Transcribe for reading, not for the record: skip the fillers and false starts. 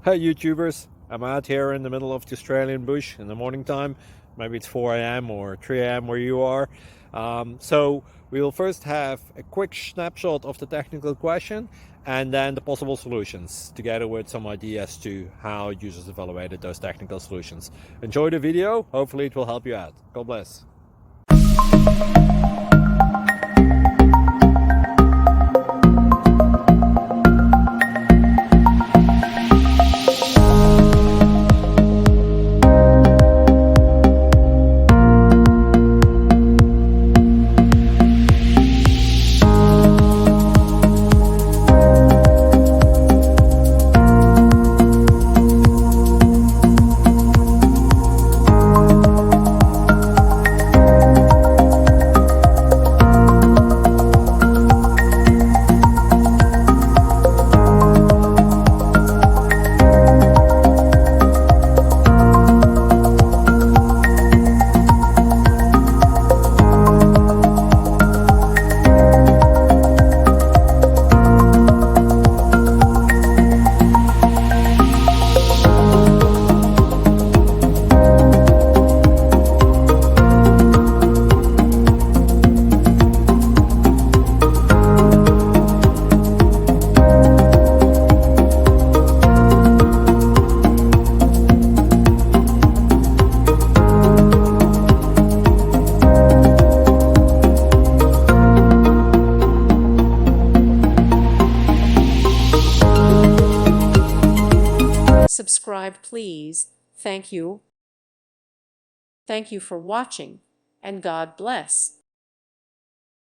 Hey YouTubers, I'm out here in the middle of the Australian bush in the morning time. Maybe it's 4 a.m. or 3 a.m. where you are. So we will first have a quick snapshot of the technical question and then the possible solutions, together with some ideas to how users evaluated those technical solutions. Enjoy the video, hopefully it will help you out. God bless. Subscribe, please. Thank you. Thank you for watching, and God bless.